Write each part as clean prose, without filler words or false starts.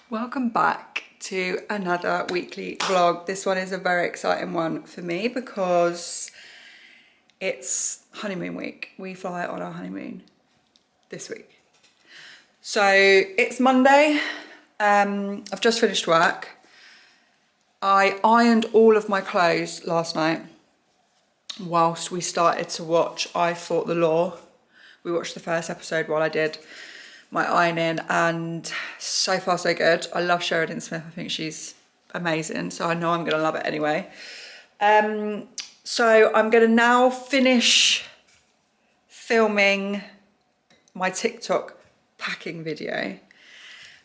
Welcome back to another weekly vlog. This one is a very exciting one for me because it's honeymoon week. We fly on our honeymoon this week. So it's Monday. I've just finished work. I ironed all of my clothes last night whilst we started to watch I Fought the Law. We watched the first episode while I did my ironing, and so far so good. I love Sheridan Smith. I think she's amazing, so I know I'm gonna love it anyway. So I'm gonna now finish filming my TikTok packing video,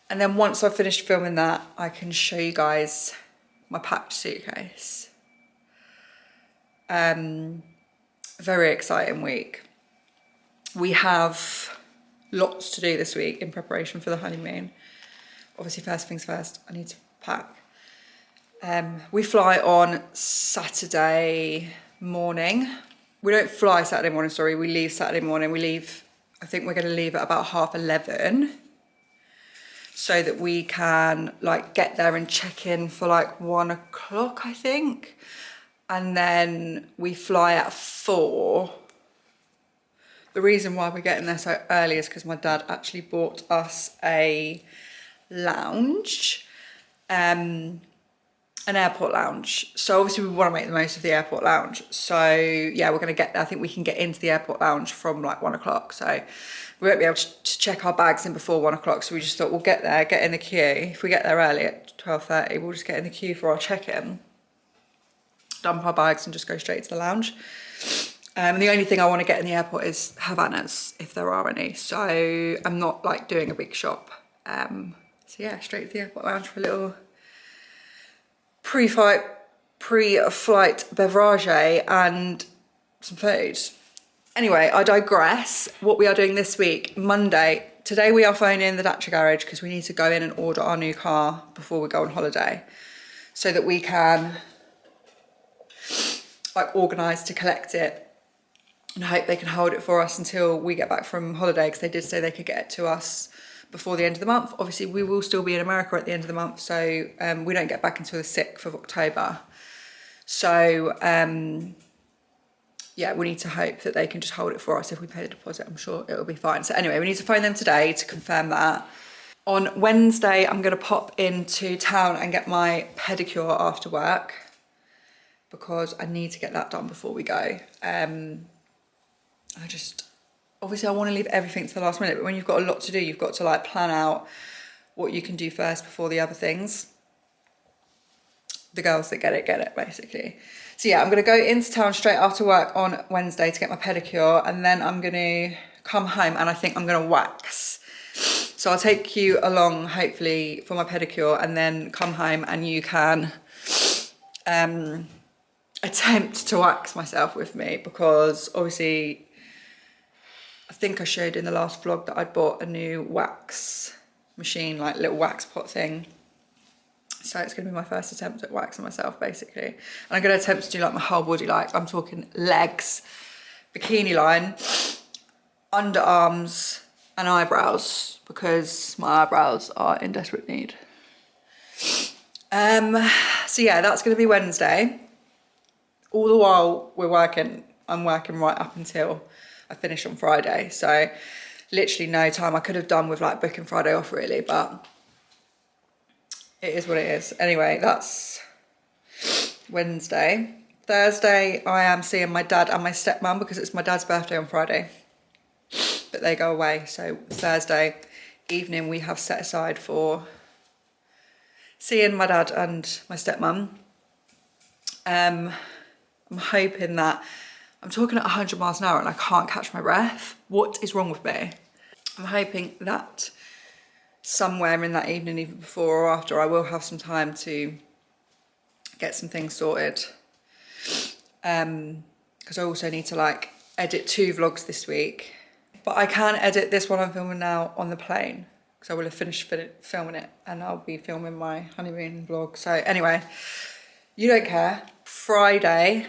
and then once I've finished filming that, I can show you guys my packed suitcase. Very exciting week. We have lots to do this week in preparation for the honeymoon. Obviously, first things first, I need to pack. We fly on Saturday morning. We don't fly Saturday morning, sorry, we leave Saturday morning. We leave, I think we're gonna leave at about 11:30 so that we can like get there and check in for like 1 o'clock, I think. And then we fly at 4. The reason why we're getting there so early is because my dad actually bought us a lounge, an airport lounge. So obviously we want to make the most of the airport lounge. So yeah, we're going to get there. I think we can get into the airport lounge from like 1 o'clock. So we won't be able to check our bags in before 1 o'clock. So we just thought we'll get there, get in the queue. If we get there early at 12:30, we'll just get in the queue for our check-in, dump our bags and just go straight to the lounge. The only thing I want to get in the airport is Havanas, if there are any. So I'm not like doing a big shop. So yeah, straight to the airport lounge for a little pre-flight beverage and some food. Anyway, I digress. What we are doing this week, Monday. Today we are phoning the Dacia garage because we need to go in and order our new car before we go on holiday so that we can like organise to collect it. And I hope they can hold it for us until we get back from holiday, because they did say they could get it to us before the end of the month. Obviously, we will still be in America at the end of the month, so we don't get back until the 6th of October. So, yeah, we need to hope that they can just hold it for us. If we pay the deposit, I'm sure it'll be fine. So anyway, we need to phone them today to confirm that. On Wednesday, I'm going to pop into town and get my pedicure after work because I need to get that done before we go. Obviously I want to leave everything to the last minute, but when you've got a lot to do, you've got to like plan out what you can do first before the other things. The girls that get it basically. So yeah, I'm going to go into town straight after work on Wednesday to get my pedicure, and then I'm going to come home and I think I'm going to wax. So I'll take you along hopefully for my pedicure, and then come home and you can attempt to wax myself with me, because obviously I think I showed in the last vlog that I'd bought a new wax machine, like little wax pot thing. So it's gonna be my first attempt at waxing myself basically. And I'm gonna attempt to do like my whole body, like I'm talking legs, bikini line, underarms and eyebrows, because my eyebrows are in desperate need. So yeah, that's gonna be Wednesday. All the while we're working, I'm working right up until I finish on Friday. So literally no time. I could have done with like booking Friday off really, but it is what it is. Anyway, that's Wednesday. Thursday, I am seeing my dad and my stepmom because it's my dad's birthday on Friday, but they go away. So Thursday evening we have set aside for seeing my dad and my stepmom. I'm hoping that, I'm talking at 100 miles an hour and I can't catch my breath. What is wrong with me? I'm hoping that somewhere in that evening, either before or after, I will have some time to get some things sorted. Because I also need to like edit 2 vlogs this week. But I can edit this one I'm filming now on the plane, because I will have finished filming it and I'll be filming my honeymoon vlog. So anyway, you don't care. Friday,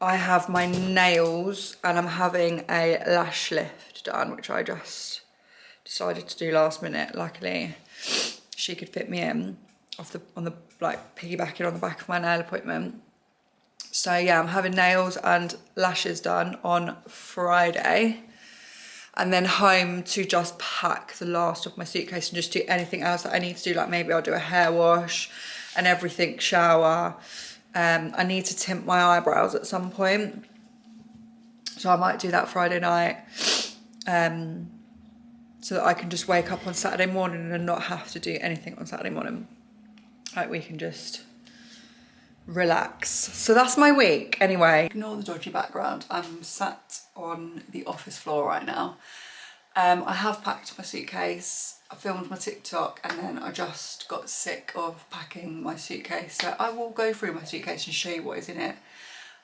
I have my nails and I'm having a lash lift done, which I just decided to do last minute. Luckily, she could fit me in on the like piggybacking on the back of my nail appointment. So yeah, I'm having nails and lashes done on Friday, and then home to just pack the last of my suitcase and just do anything else that I need to do. Like maybe I'll do a hair wash and everything, shower. I need to tint my eyebrows at some point, so I might do that Friday night, so that I can just wake up on Saturday morning and not have to do anything on Saturday morning. Like we can just relax. So that's my week. Anyway, ignore the dodgy background. I'm sat on the office floor right now. I have packed my suitcase, I filmed my TikTok, and then I just got sick of packing my suitcase. So I will go through my suitcase and show you what is in it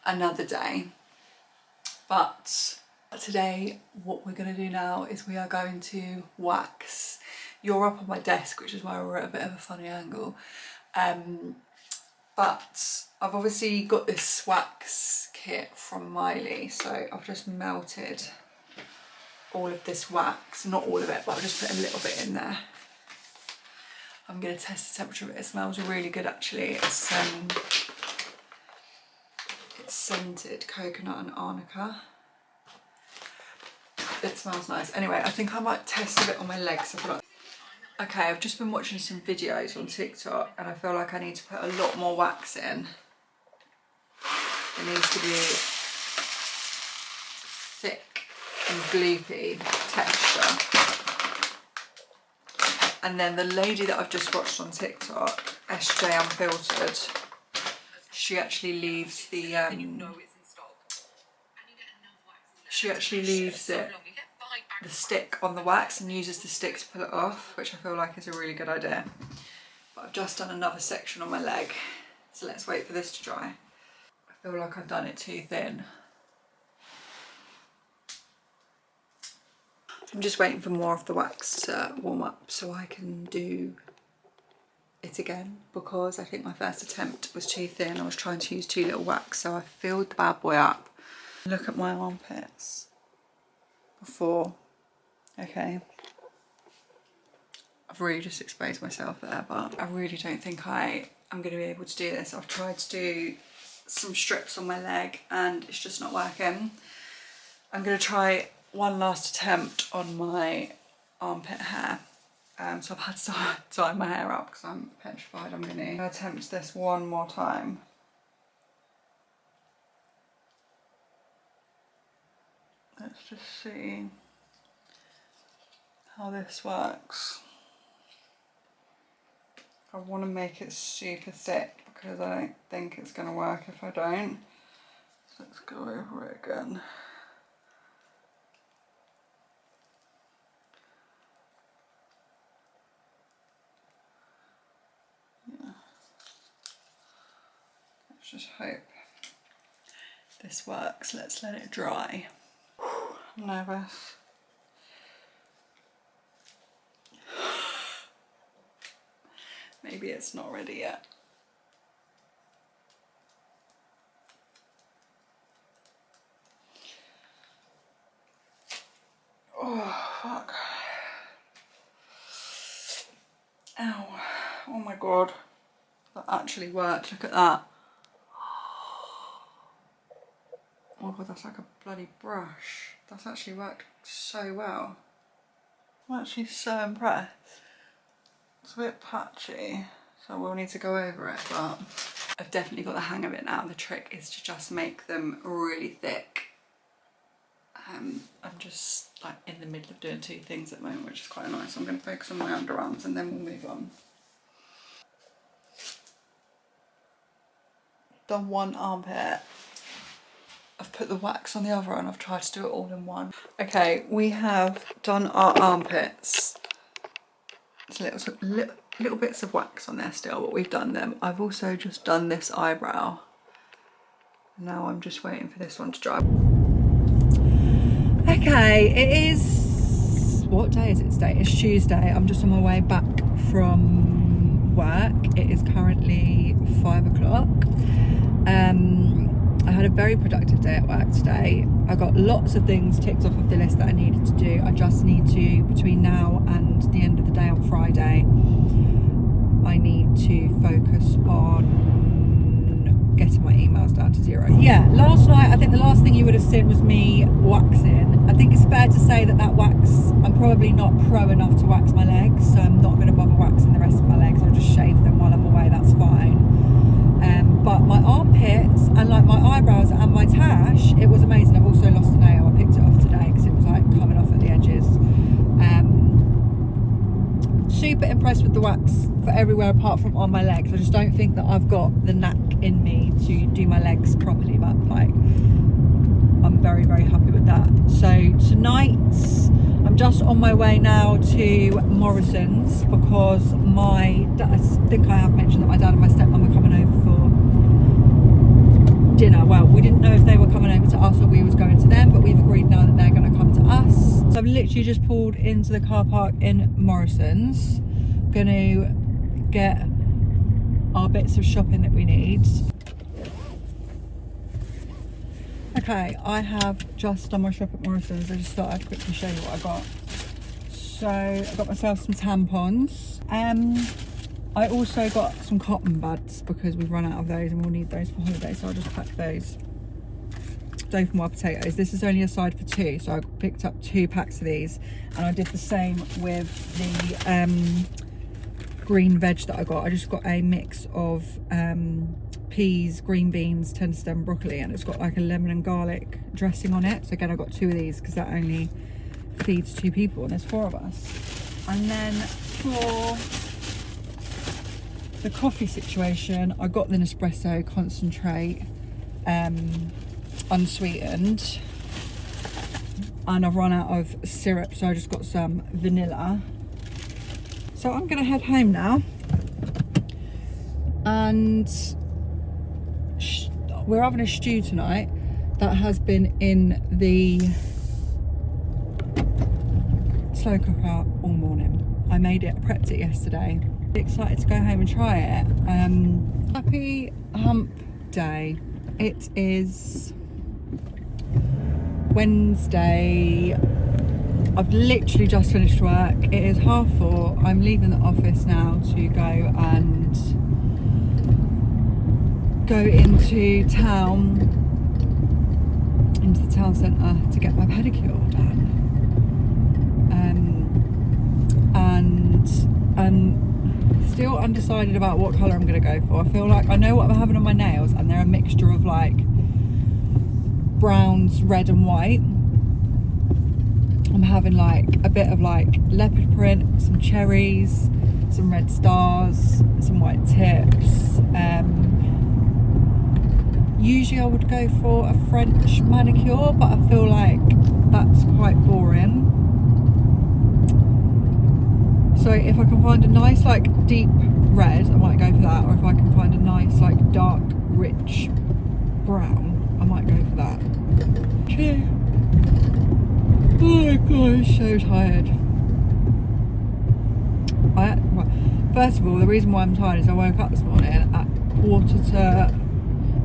another day. But today, what we're going to do now is we are going to wax. You're up on my desk, which is why we're at a bit of a funny angle. But I've obviously got this wax kit from Miley, so I've just melted all of this wax, not all of it, but I've just put a little bit in there. I'm going to test the temperature of it. It smells really good actually. It's scented coconut and arnica. It smells nice. Anyway, I think I might test a bit on my legs. Okay, I've just been watching some videos on TikTok and I feel like I need to put a lot more wax in. It needs to be thick and gloopy texture. And then the lady that I've just watched on TikTok, SJ Unfiltered, she actually leaves the the stick on the wax and uses the stick to pull it off, which I feel like is a really good idea. But I've just done another section on my leg, so let's wait for this to dry. I feel like I've done it too thin. I'm just waiting for more of the wax to warm up so I can do it again, because I think my first attempt was too thin. I was trying to use too little wax, so I filled the bad boy up. Look at my armpits before. Okay, I've really just exposed myself there, but I really don't think I'm going to be able to do this. I've tried to do some strips on my leg and it's just not working. I'm going to try one last attempt on my armpit hair. So I've had to tie my hair up because I'm petrified. I'm going to attempt this one more time. Let's just see how this works. I want to make it super thick because I don't think it's going to work if I don't. So let's go over it again. Yeah. Let's just hope this works. Let's let it dry. I'm nervous. Maybe it's not ready yet. Oh, fuck. Ow. Oh my god. That actually worked. Look at that. Oh my god, that's like a bloody brush. That's actually worked so well. I'm actually so impressed. It's a bit patchy, so we'll need to go over it, but I've definitely got the hang of it now. The trick is to just make them really thick. I'm just like in the middle of doing two things at the moment, which is quite nice. I'm going to focus on my underarms and then we'll move on. Done one armpit. I've put the wax on the other and I've tried to do it all in one. Okay, we have done our armpits. There's little bits of wax on there still, but we've done them. I've also just done this eyebrow. Now I'm just waiting for this one to dry. Okay, it is, what day is it today? It's Tuesday. I'm just on my way back from work. It is currently 5 o'clock. I had a very productive day at work today. I got lots of things ticked off of the list that I needed to do. I just need to, between now and the end of the day on Friday, I need to focus on getting my emails down to 0. Yeah, last night, I think the last thing you would have seen was me waxing. I think it's fair to say that wax, I'm probably not pro enough to wax my legs, so I'm not going to bother waxing the rest of my legs. I'll just shave them while I'm away, that's fine. But my armpits and like my eyebrows and my tash, it was amazing. I've also lost a nail. I picked it off today because it was like coming off at the edges. Super impressed with the wax for everywhere apart from on my legs. I just don't think that I've got the knack in me to do my legs properly, but like I'm very, very happy with that. So tonight I'm just on my way now to Morrison's because I think I have mentioned that my dad and my stepmom are coming over for dinner. Well, we didn't know if they were coming over to us or we was going to them, but we've agreed now that they're going to come to us. So I've literally just pulled into the car park in Morrison's. Going to get our bits of shopping that we need. Okay, I have just done my shop at Morrison's. I just thought I'd quickly show you what I got. So I got myself some tampons. I also got some cotton buds because we've run out of those and we'll need those for holiday, so I'll just pack those. Dough and wild potatoes. This is only a side for 2, so I picked up 2 packs of these, and I did the same with the green veg that I got. I just got a mix of peas, green beans, tender stem broccoli, and it's got like a lemon and garlic dressing on it. So again, I got 2 of these because that only feeds 2 people and there's 4 of us. And then for the coffee situation, I got the Nespresso concentrate, unsweetened, and I've run out of syrup, so I just got some vanilla. So I'm gonna head home now, and we're having a stew tonight that has been in the slow cooker all morning. I made it, prepped it yesterday. Excited to go home and try it. Happy hump day. It is Wednesday. I've literally just finished work. It is 4:30. I'm leaving the office now to go into town, into the town centre to get my pedicure done. And I'm still undecided about what colour I'm going to go for. I feel like I know what I'm having on my nails, and they're a mixture of like browns, red and white. I'm having like a bit of like leopard print, some cherries, some red stars, some white tips. Usually I would go for a French manicure, but I feel like that's quite boring. So if I can find a nice like deep red, I might go for that, or if I can find a nice like dark rich brown, I might go for that. Okay. Oh my god, I'm so tired. Well, first of all, the reason why I'm tired is I woke up this morning at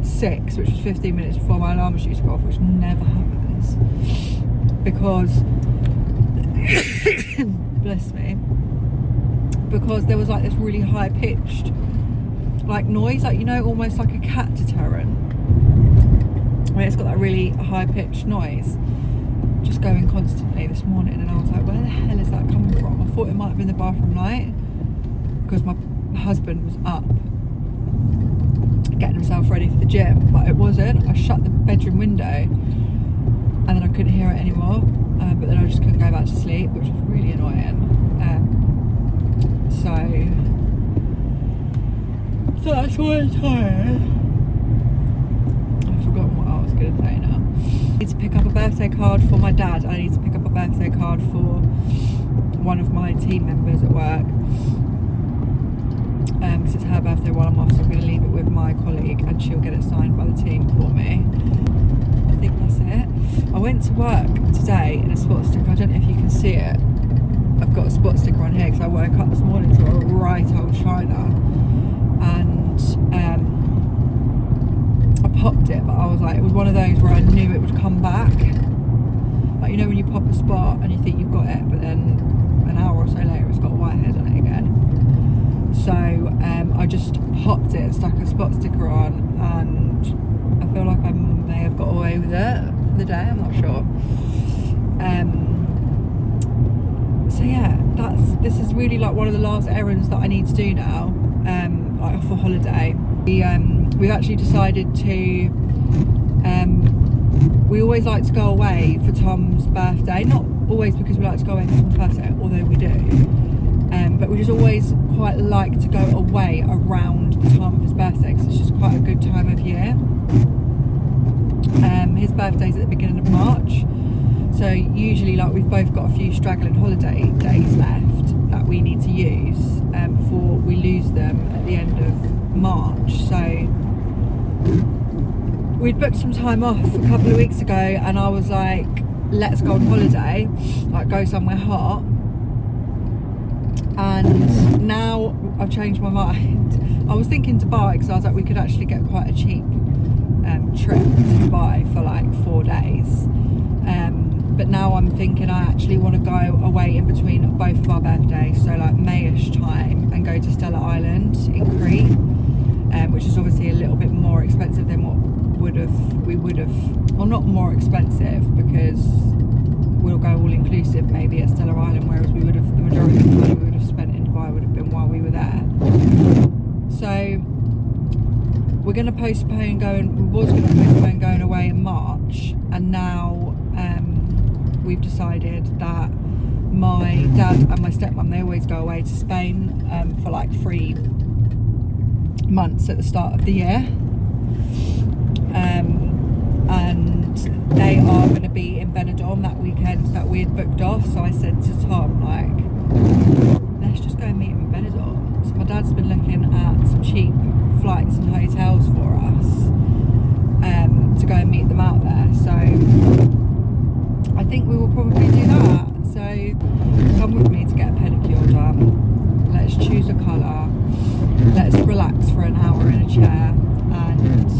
6:45, which was 15 minutes before my alarm was due to go off, which never happens. Because, bless me, because there was like this really high pitched like noise, like, you know, almost like a cat deterrent, where it's got that really high pitched noise just going constantly this morning, and I was like, where the hell is that coming from? I thought it might have been the bathroom light because my husband was up getting himself ready for the gym, but it wasn't. I shut the bedroom window and then I couldn't hear it anymore, but then I just couldn't go back to sleep, which was really annoying. So that's why I'm tired. I've forgotten what I was going to say now. I need to pick up a birthday card for my dad. I need to pick up a birthday card for one of my team members at work, because it's her birthday while I'm off, so I'm going to leave it with my colleague and she'll get it signed by the team for me. I think that's it. I went to work today in a spot sticker. I don't know if you can see it. I've got a spot sticker on here because I woke up this morning to a right old China, and I popped it, but I was like, it was one of those where I knew it would come back. Like, you know when you pop a spot and you think you've got it, but then an hour or so later it's got a whitehead on it again. So I just popped it, stuck a spot sticker on, and I feel like I may have got away with it for the day, I'm not sure. So yeah, this is really like one of the last errands that I need to do now, like for holiday. We've actually decided to, we always like to go away for Tom's birthday, not always because we like to go away for Tom's birthday, although we do, but we just always quite like to go away around the time of his birthday because it's just quite a good time of year. His birthday's at the beginning of March, so usually like we've both got a few straggling holiday days left that we need to use before we lose them at the end of March. So we'd booked some time off a couple of weeks ago and I was like, let's go on holiday, like go somewhere hot. And now I've changed my mind. I was thinking Dubai because I was like, we could actually get quite a cheap trip to Dubai for like 4 days. But now I'm thinking I actually want to go away in between both of our birthdays, so like Mayish time, and go to Stella Island in Crete, which is obviously a little bit more expensive than what we would have, well, not more expensive because we'll go all inclusive maybe at Stella Island, whereas we would have, the majority of the money we would have spent in Dubai would have been while we were there. So we're going to postpone going, we was going to postpone going away in March, and now we've decided that my dad and my stepmom, they always go away to Spain for like 3 months at the start of the year, and they are going to be in Benidorm that weekend that we had booked off. So I said to Tom, like, let's just go and meet him in Benidorm. So my dad's been looking at some cheap flights and hotels for us to go and meet them out there. So I think we will probably do that. So come with me to get a pedicure done. Let's choose a colour. Let's relax for an hour in a chair and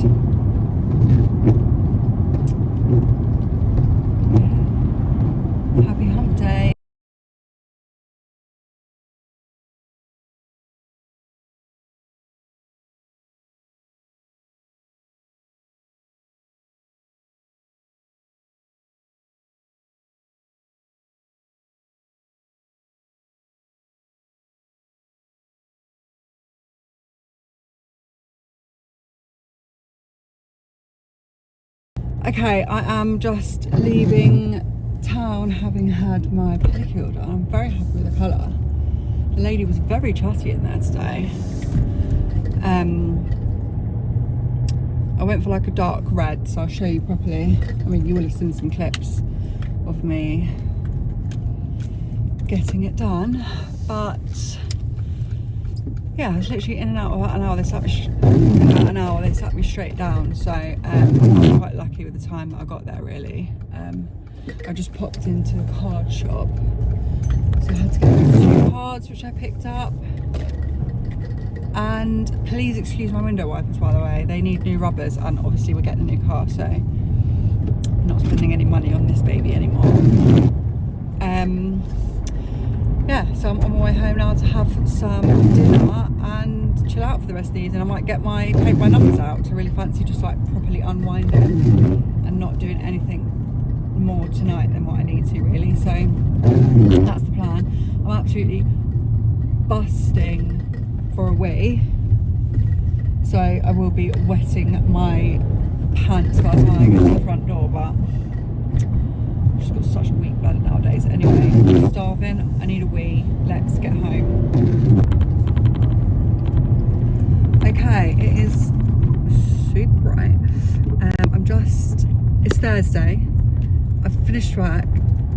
happy hump day. Okay, I am just leaving town having had my pedicure done. I'm very happy with the colour. The lady was very chatty in there today. I went for like a dark red, so I'll show you properly. I mean, you will have seen some clips of me getting it done, but yeah, I was literally in and out of about an hour. They sat me straight down, so I was quite lucky with the time that I got there, really. I just popped into a card shop, so I had to get those 2 cards which I picked up. And please excuse my window wipers, by the way, they need new rubbers, and obviously we're getting a new car, so I'm not spending any money on this baby anymore. Yeah, so I'm on my way home now to have some dinner and chill out for the rest of the evening. I might paint my numbers out to really fancy just like properly unwinding and not doing anything more tonight than what I need to, really. So that's the plan. I'm absolutely busting for a wee, so I will be wetting my pants by the time I get to the front door, but I've just got such a weak bladder nowadays. Anyway, I'm starving, I need a wee, let's get home. Okay, it is super bright. It's Thursday, I've finished work,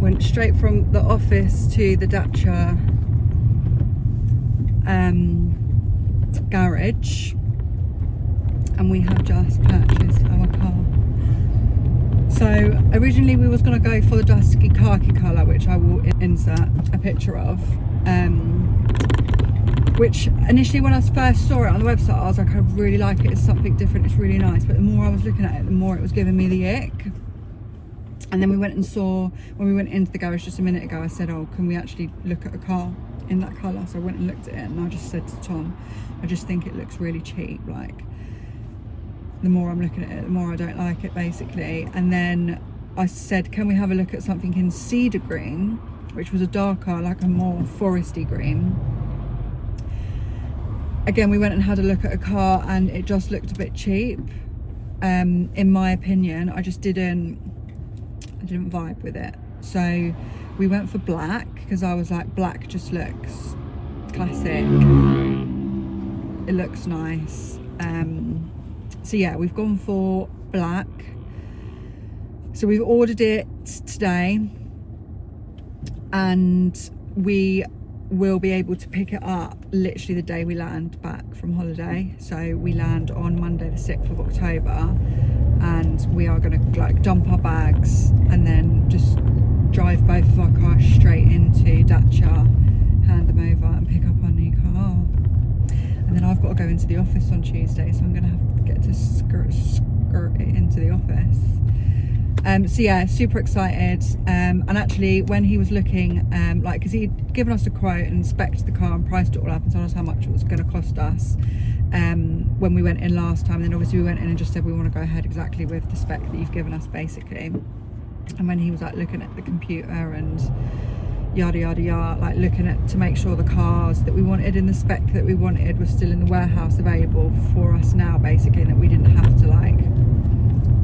went straight from the office to the Dacia garage, and we have just purchased our car. So originally we was going to go for the dusky khaki colour, which I will insert a picture of, which initially when I first saw it on the website, I was like, I really like it, it's something different, it's really nice. But the more I was looking at it, the more it was giving me the ick. And then we went and saw, when we went into the garage just a minute ago, I said, oh, can we actually look at a car in that colour? So I went and looked at it, and I just said to Tom, I just think it looks really cheap. Like, the more I'm looking at it, the more I don't like it, basically. And then I said, can we have a look at something in cedar green, which was a darker, like a more foresty green. Again, we went and had a look at a car, and it just looked a bit cheap. In my opinion, I didn't vibe with it. So we went for black, because I was like, black just looks classic. It looks nice. So yeah, we've gone for black. So we've ordered it today, and we will be able to pick it up literally the day we land back from holiday. So we land on Monday the 6th of October, and we are going to like dump our bags and then just drive both of our cars straight into Dacia, hand them over and pick up our new car. And then I've got to go into the office on Tuesday, so I'm going to have to get to skirt it into the office. So yeah, super excited. And actually, when he was looking, like, because he'd given us a quote and spec'd the car and priced it all up and told us how much it was going to cost us when we went in last time. And then obviously we went in and just said we want to go ahead exactly with the spec that you've given us, basically. And when he was like looking at the computer and yada yada yada, like looking at to make sure the cars that we wanted in the spec that we wanted were still in the warehouse available for us now, basically, and that we didn't have to like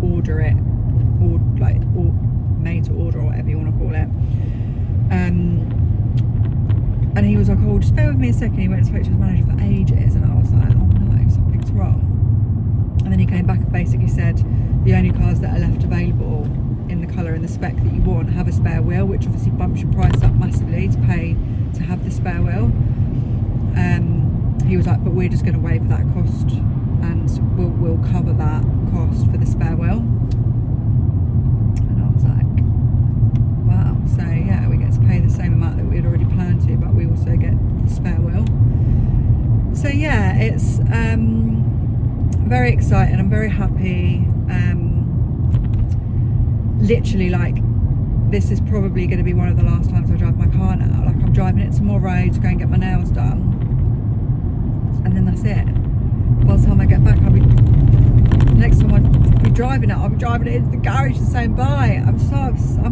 order it, or like made to order, or whatever you want to call it. And he was like, oh, just bear with me a second. He went and spoke to his manager for ages, and I was like, oh no, something's wrong. And then he came back and basically said the only cars that are left available in the colour and the spec that you want have a spare wheel, which obviously bumps your price up massively to pay to have the spare wheel. He was like, but we're just going to waive that cost, and we'll cover that cost for the spare wheel. And I was like, wow. So yeah, we get to pay the same amount that we had already planned to, but we also get the spare wheel. So yeah, it's very exciting. I'm very happy. Literally, like, this is probably going to be one of the last times I drive my car now. Like, I'm driving it tomorrow to go and get my nails done, and then that's it. By the time I get back, next time I'll be driving it, I'll be driving it into the garage and saying bye. I'm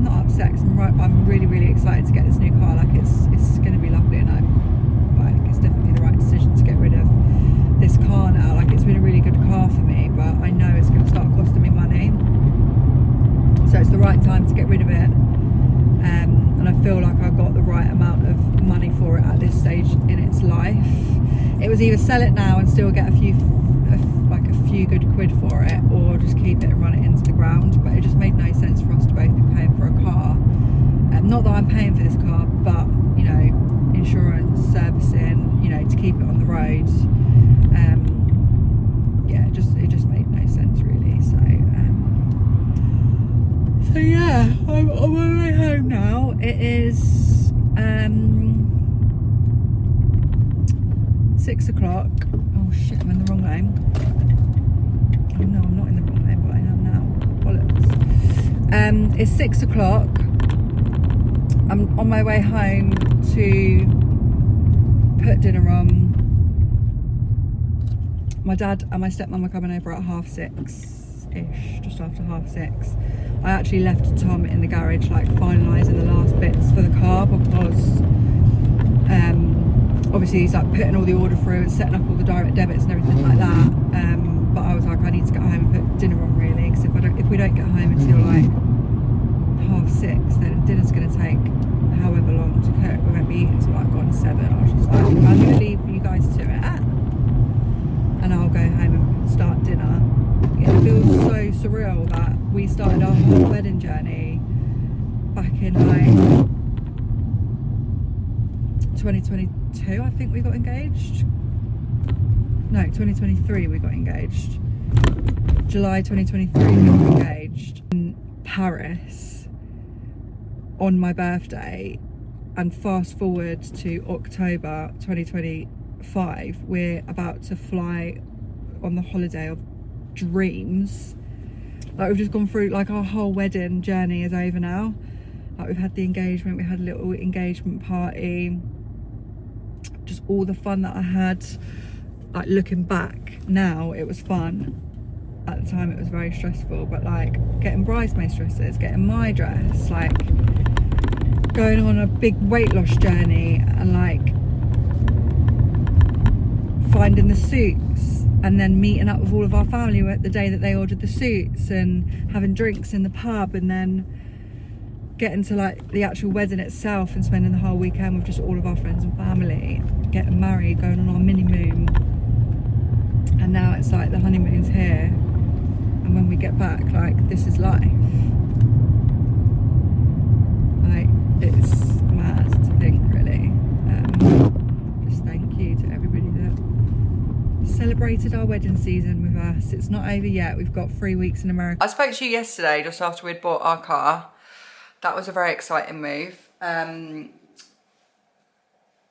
not upset, because I'm really, really excited to get this new car. Like, it's going to be lovely, and I'm like, it's definitely the right decision to get rid of this car now. Like, it's been a really good car for me, but I know it's going to start costing me money. So it's the right time to get rid of it, and I feel like I've got the right amount of money for it at this stage in its life. It was either sell it now and still get a few good quid for it, or just keep it and run it into the ground. But it just made no sense for us to both be paying for a car. Not that I'm paying for this car, but you know, insurance, servicing, you know, to keep it on the road. Yeah, it just made no sense really. So yeah, I'm on my way home now. It is 6 o'clock. Oh shit, I'm in the wrong lane. Oh no, I'm not in the wrong lane, but I am now. Bollocks. It's 6 o'clock. I'm on my way home to put dinner on. My dad and my stepmum are coming over at 6:30ish, just after 6:30. I actually left Tom in the garage, like finalising the last bits for the car, because obviously he's like putting all the order through and setting up all the direct debits and everything like that. But I was like, I need to get home and put dinner on really, because if we don't get home until like 6:30, then dinner's going to take however long to cook. We won't be eating until like 7. I was just like, I'm going to leave you guys to it, and I'll go home and start dinner. It feels so surreal that we started our whole wedding journey back in like 2022, I think we got engaged. No, 2023 we got engaged. July 2023 we got engaged in Paris on my birthday, and fast forward to October 2020, 5, we're about to fly on the holiday of dreams. Like, we've just gone through, like, our whole wedding journey is over now. Like, we've had the engagement, we had a little engagement party, just all the fun that I had. Like, looking back now, it was fun. At the time it was very stressful, but like getting bridesmaid dresses, getting my dress, like going on a big weight loss journey, and like finding the suits, and then meeting up with all of our family the day that they ordered the suits, and having drinks in the pub, and then getting to like the actual wedding itself and spending the whole weekend with just all of our friends and family, getting married, going on our mini moon, and now it's like the honeymoon's here. And when we get back, like, this is life. Like, it's mad to think, really. Just thank you to everybody that celebrated our wedding season with us. It's not over yet. We've got 3 weeks in America. I spoke to you yesterday, just after we'd bought our car. That was a very exciting move.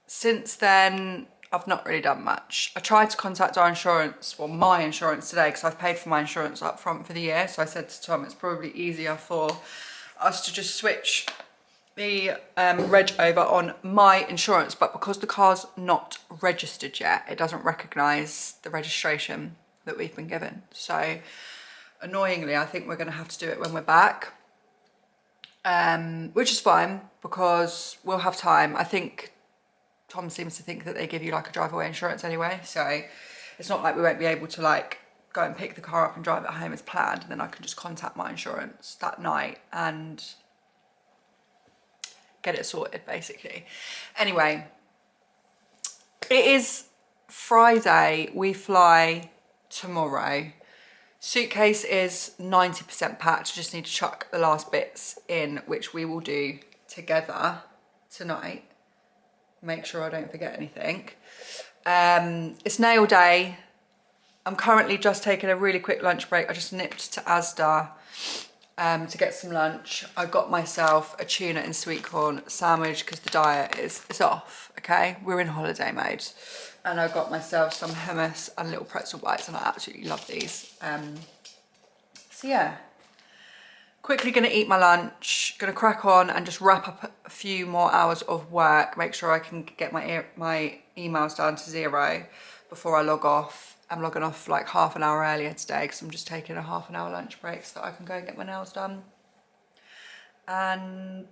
Since then, I've not really done much. I tried to contact our insurance, well, my insurance today, because I've paid for my insurance up front for the year. So I said to Tom, it's probably easier for us to just switch the reg over on my insurance. But because the car's not registered yet, it doesn't recognise the registration that we've been given. So annoyingly, I think we're going to have to do it when we're back, which is fine because we'll have time. I think Tom seems to think that they give you like a drive away insurance anyway, so it's not like we won't be able to like go and pick the car up and drive it home as planned, and then I can just contact my insurance that night and get it sorted, basically. Anyway, it is Friday, we fly tomorrow. Suitcase is 90% packed, just need to chuck the last bits in, which we will do together tonight. Make sure I don't forget anything. It's nail day. I'm currently just taking a really quick lunch break. I just nipped to Asda to get some lunch. I got myself a tuna and sweet corn sandwich because the diet is off, okay? We're in holiday mode. And I got myself some hummus and little pretzel bites, and I absolutely love these. So yeah. Quickly gonna eat my lunch, gonna crack on and just wrap up a few more hours of work, make sure I can get my emails down to 0 before I log off. I'm logging off like half an hour earlier today because I'm just taking a half an hour lunch break so that I can go and get my nails done. And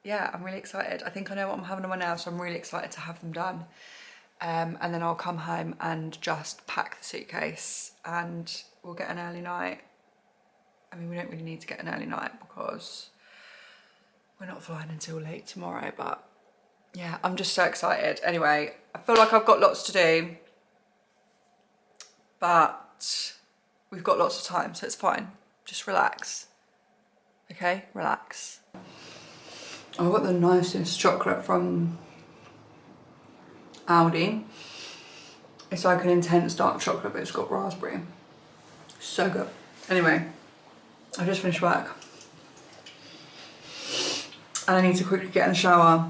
yeah, I'm really excited. I think I know what I'm having on my nails, so I'm really excited to have them done. And then I'll come home and just pack the suitcase and we'll get an early night. I mean, we don't really need to get an early night because we're not flying until late tomorrow, but yeah, I'm just so excited. Anyway, I feel like I've got lots to do, but we've got lots of time, so it's fine. Just relax, okay? Relax. I got the nicest chocolate from Aldi. It's like an intense dark chocolate, but it's got raspberry. So good. Anyway, I just finished work and I need to quickly get in the shower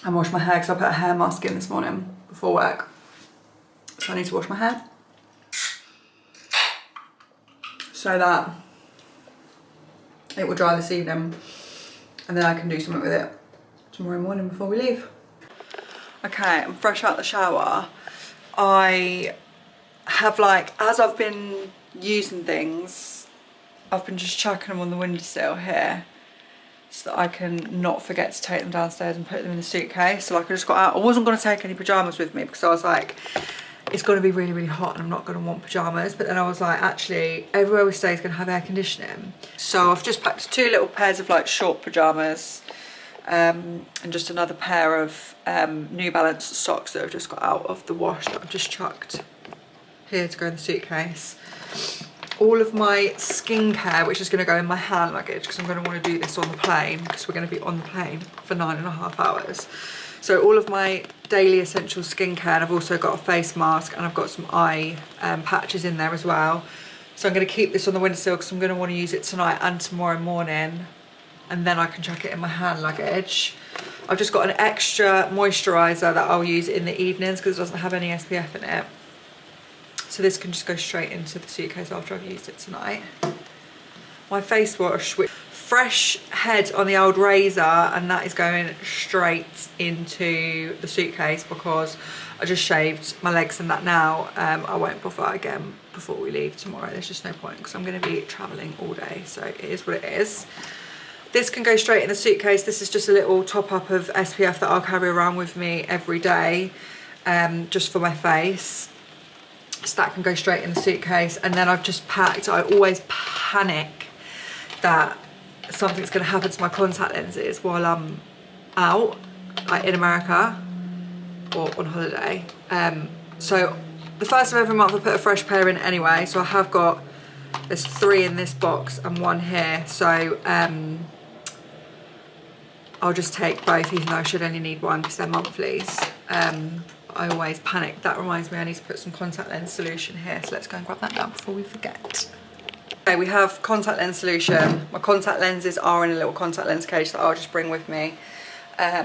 and wash my hair because I put a hair mask in this morning before work. So I need to wash my hair so that it will dry this evening and then I can do something with it tomorrow morning before we leave. Okay, I'm fresh out the shower. I have like, as I've been using things, I've been just chucking them on the windowsill here so that I can not forget to take them downstairs and put them in the suitcase. So like, I just got out. I wasn't going to take any pyjamas with me because I was like, it's going to be really, really hot and I'm not going to want pyjamas. But then I was like, actually, everywhere we stay is going to have air conditioning. So I've just packed 2 little pairs of like short pyjamas and just another pair of New Balance socks that I've just got out of the wash that I've just chucked here to go in the suitcase. All of my skincare, which is going to go in my hand luggage because I'm going to want to do this on the plane because we're going to be on the plane for 9.5 hours. So all of my daily essential skincare, and I've also got a face mask and I've got some eye patches in there as well. So I'm going to keep this on the windowsill because I'm going to want to use it tonight and tomorrow morning, and then I can chuck it in my hand luggage. I've just got an extra moisturiser that I'll use in the evenings because it doesn't have any SPF in it. So this can just go straight into the suitcase after I've used it tonight. My face wash, which fresh head on the old razor, and that is going straight into the suitcase because I just shaved my legs and that now. I won't bother again before we leave tomorrow. There's just no point because I'm going to be travelling all day, so it is what it is. This can go straight in the suitcase. This is just a little top up of SPF that I'll carry around with me every day, just for my face. So that can go straight in the suitcase. And then I've just packed, I always panic that something's gonna happen to my contact lenses while I'm out, like in America or on holiday. So the first of every month I put a fresh pair in anyway. So I have got, there's 3 in this box and 1 here. So I'll just take both, even though I should only need 1 because they're monthlies. I always panic. That reminds me I need to put some contact lens solution here. So let's go and grab that now before we forget. Okay, we have contact lens solution. My contact lenses are in a little contact lens case that I'll just bring with me. I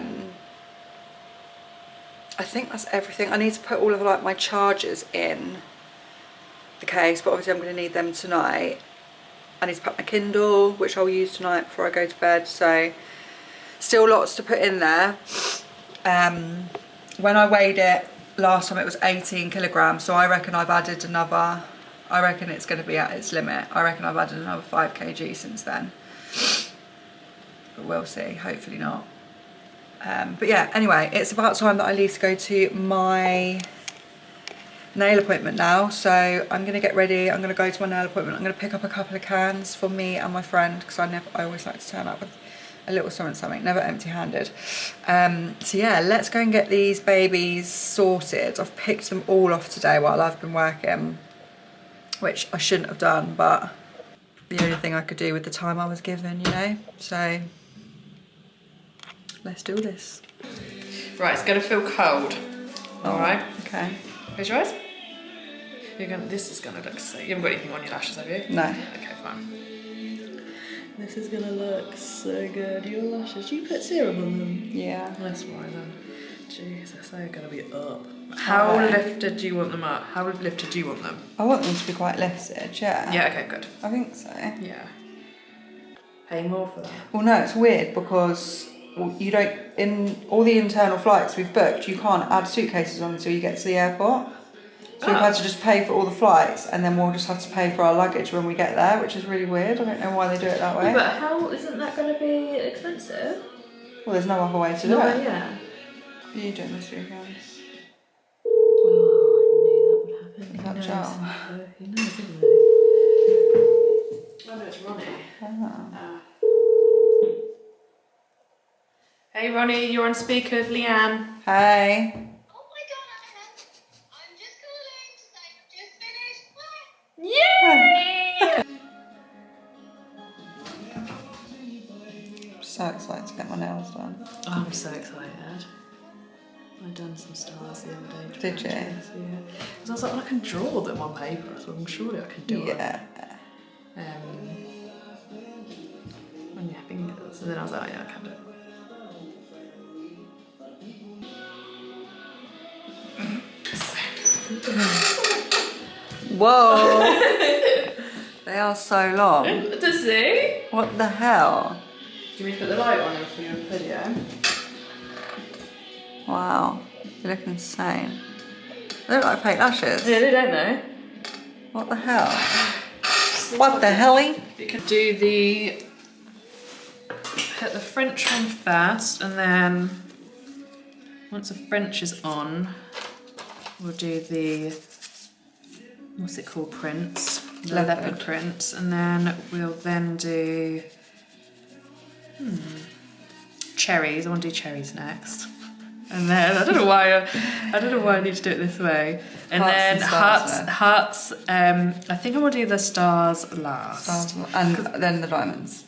think that's everything. I need to put all of like my chargers in the case, but obviously I'm going to need them tonight. I need to pack my Kindle, which I'll use tonight before I go to bed. So still lots to put in there. When I weighed it last time it was 18 kilograms, so I reckon I've added another, I reckon it's going to be at its limit. I reckon I've added another 5 kg since then, but we'll see, hopefully not. But yeah, anyway, it's about time that I leave to go to my nail appointment now. So I'm going to get ready, I'm going to go to my nail appointment. I'm going to pick up a couple of cans for me and my friend because I always like to turn up with a little something, never empty-handed. So yeah, let's go and get these babies sorted. I've picked them all off today while I've been working, which I shouldn't have done, but the only thing I could do with the time I was given, you know? So let's do this. Right, it's gonna feel cold. All right. Okay. Close your eyes. This is gonna look so. You haven't got anything on your lashes, have you? No. Okay, fine. This is gonna look so good. Your lashes. Do you put serum on them? Yeah. That's why then. Jesus, they're gonna be up. How lifted do you want them up? How lifted do you want them? I want them to be quite lifted, yeah. Yeah. Okay. Good. I think so. Yeah. Pay more for that. Well, no, it's weird because you don't, in all the internal flights we've booked, you can't add suitcases on until you get to the airport. So we've had to just pay for all the flights and then we'll just have to pay for our luggage when we get there, which is really weird. I don't know why they do it that way. Yeah, but how, isn't that going to be expensive? Well, there's no other way to do it. Yeah. What are you doing this weekend? Oh, I knew that would happen. Is that Joel? He knows, isn't he? Oh, no, it's Ronnie. Oh. Hey Ronnie, you're on speaker with Leanne. Hey. Yay! I'm so excited to get my nails done. I'm so excited. I done some stars the other day. Did you? Yeah. Because I was like, well, I can draw them on paper, so I'm surely I can do it. Yeah. On your fingers. And then I was like, oh, yeah, I can do it. Whoa. They are so long. To see? What the hell? Do you want me to put the light on for your video? Wow. You look insane. They look like fake lashes. Yeah, they don't know. What the hell? What the helly? You can do hit the French one first, and then once the French is on, we'll do the, what's it called, prints? The leopard prints, and then we'll then do cherries. I want to do cherries next. And then I don't know why I need to do it this way. And Hearts then and stars, hearts. I think I want to do the stars last. Stars, and then the diamonds.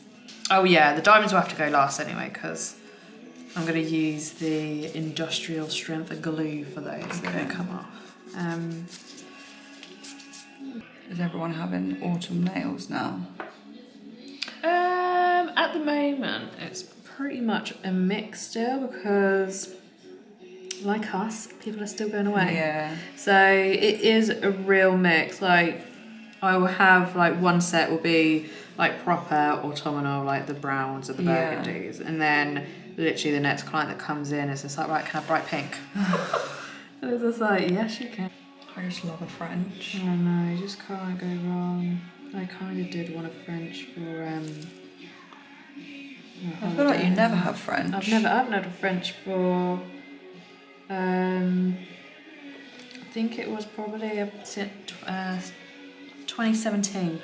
Oh yeah, the diamonds will have to go last anyway because I'm going to use the industrial strength glue for those. Okay. They don't come off. Is everyone having autumn nails now? At the moment, it's pretty much a mix still because, like us, people are still going away. Yeah. So it is a real mix. Like I will have like one set will be like proper autumnal, like the browns or the Yeah. burgundies, and then literally the next client that comes in is just like, right, can I have bright pink? And it's just like, yes, you can. I just love a French. I know, you just can't go wrong. I kind of did want a French for I feel like you never have French. I've never had a French for I think it was probably 2017.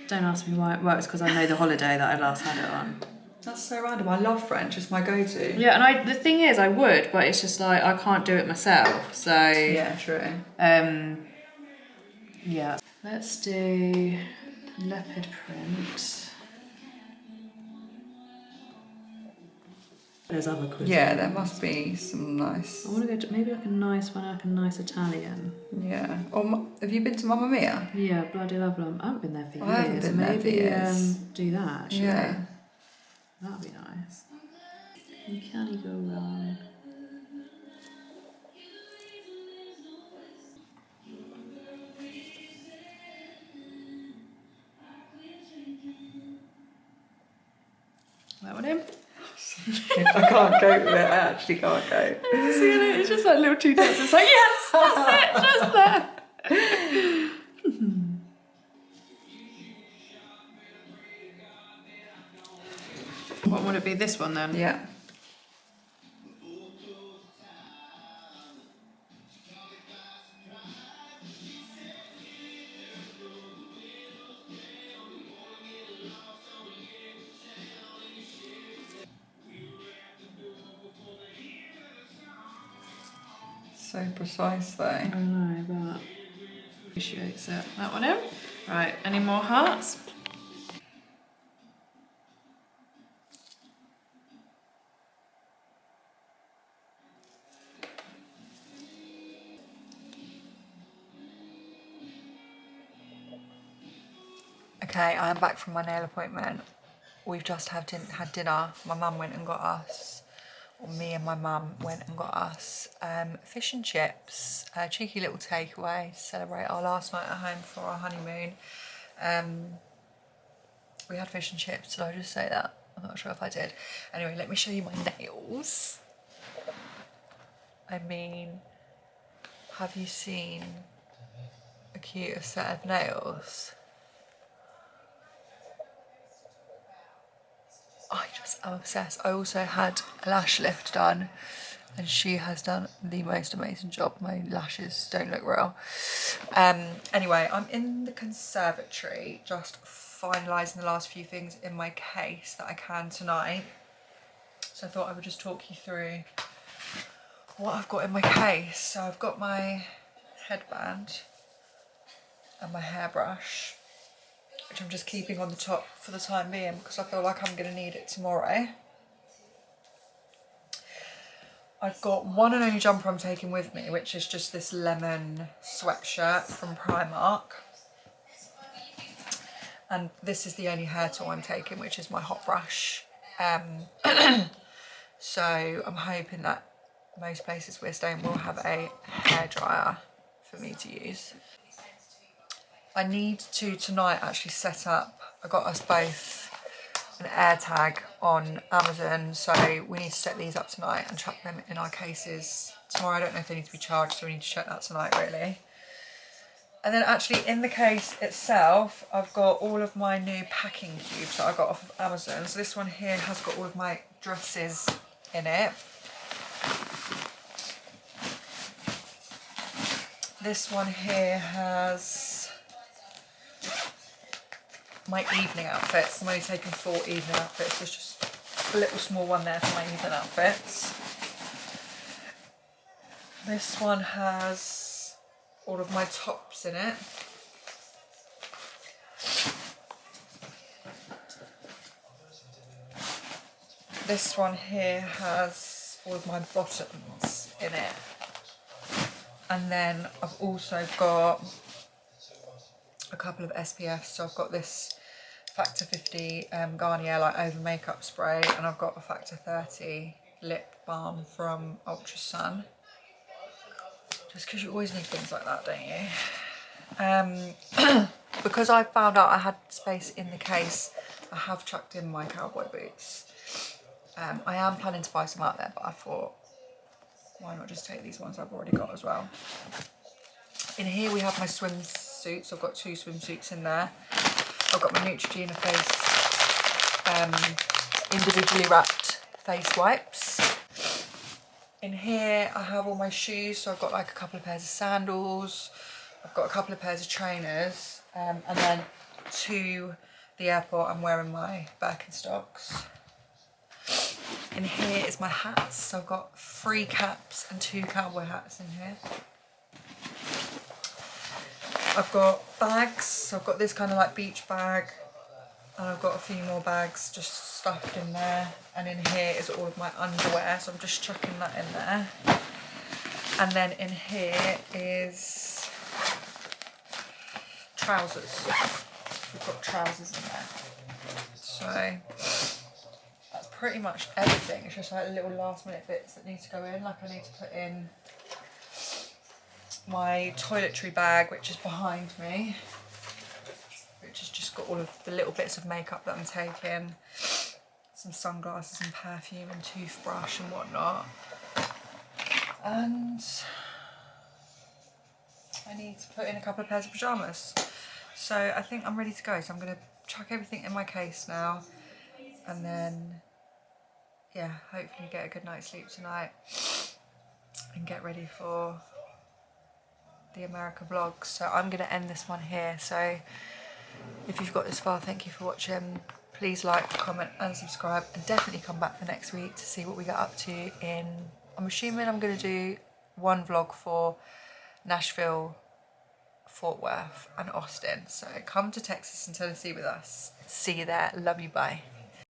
Don't ask me why. Well, it's because I know the holiday that I last had it on. That's so random. I love French. It's my go-to. Yeah, and the thing is, I would, but it's just like I can't do it myself. So Yeah, true. yeah. Let's do leopard print. There's other cuisine. Yeah, there must be some nice. I want to go to maybe like a nice one, like a nice Italian. Yeah. Or have you been to Mamma Mia? Yeah, bloody love them. I haven't been there for years. I haven't been there for maybe years. do that. Actually. Yeah. That'd be nice. You can't go wrong. That one in? I can't cope with it. I actually can't cope. It's just like little two dots. It's like, yes, that's it, just that. What would it be, this one then? Yeah. So precise though. I know, but appreciates it. That one in. Right, any more hearts? Okay, I am back from my nail appointment. We've just had dinner. My mum went and got us, or me and my mum went and got us fish and chips, a cheeky little takeaway to celebrate our last night at home for our honeymoon. We had fish and chips, did I just say that? I'm not sure if I did. Anyway, let me show you my nails. I mean, have you seen a cuter set of nails? I just am obsessed. I also had a lash lift done and she has done the most amazing job. My lashes don't look real. Anyway, I'm in the conservatory just finalising the last few things in my case that I can tonight. So I thought I would just talk you through what I've got in my case. So I've got my headband and my hairbrush, which I'm just keeping on the top for the time being because I feel like I'm going to need it tomorrow. I've got one and only jumper I'm taking with me, which is just this lemon sweatshirt from Primark. And this is the only hair tool I'm taking, which is my hot brush. So I'm hoping that most places we're staying will have a hairdryer for me to use. I need to tonight actually set up, I got us both an AirTag on Amazon, so we need to set these up tonight and chuck them in our cases tomorrow. I don't know if they need to be charged, so we need to check that tonight really. And then actually in the case itself, I've got all of my new packing cubes that I got off of Amazon. So this one here has got all of my dresses in it. This one here has my evening outfits. I'm only taking 4 evening outfits. There's just a little small one there for my evening outfits. This one has all of my tops in it. This one here has all of my bottoms in it. And then I've also got a couple of SPFs. So I've got this Factor 50 Garnier like over makeup spray, and I've got a Factor 30 lip balm from Ultra Sun. Just because you always need things like that, don't you? Because I found out I had space in the case, I have chucked in my cowboy boots. I am planning to buy some out there, but I thought, why not just take these ones I've already got as well. In here we have my swimsuits. I've got 2 swimsuits in there. I've got my Neutrogena face individually wrapped face wipes. In here I have all my shoes, so I've got like a couple of pairs of sandals, I've got a couple of pairs of trainers, and then to the airport I'm wearing my Birkenstocks. In here is my hats, so I've got 3 caps and 2 cowboy hats in here. I've got bags, so I've got this kind of like beach bag, and I've got a few more bags just stuffed in there, and in here is all of my underwear, so I'm just chucking that in there. And then in here is trousers. We've got trousers in there. So that's pretty much everything. It's just like little last minute bits that need to go in. Like I need to put in my toiletry bag, which is behind me, which has just got all of the little bits of makeup that I'm taking, some sunglasses and perfume and toothbrush and whatnot. And I need to put in a couple of pairs of pyjamas. So I think I'm ready to go. So I'm going to chuck everything in my case now, and then, yeah, hopefully get a good night's sleep tonight and get ready for the America vlog. So I'm going to end this one here. So if you've got this far, thank you for watching. Please like, comment and subscribe, and definitely come back for next week to see what we get up to in, I'm assuming I'm going to do one vlog for Nashville, Fort Worth and Austin. So come to Texas and Tennessee with us. See you there. Love you. Bye.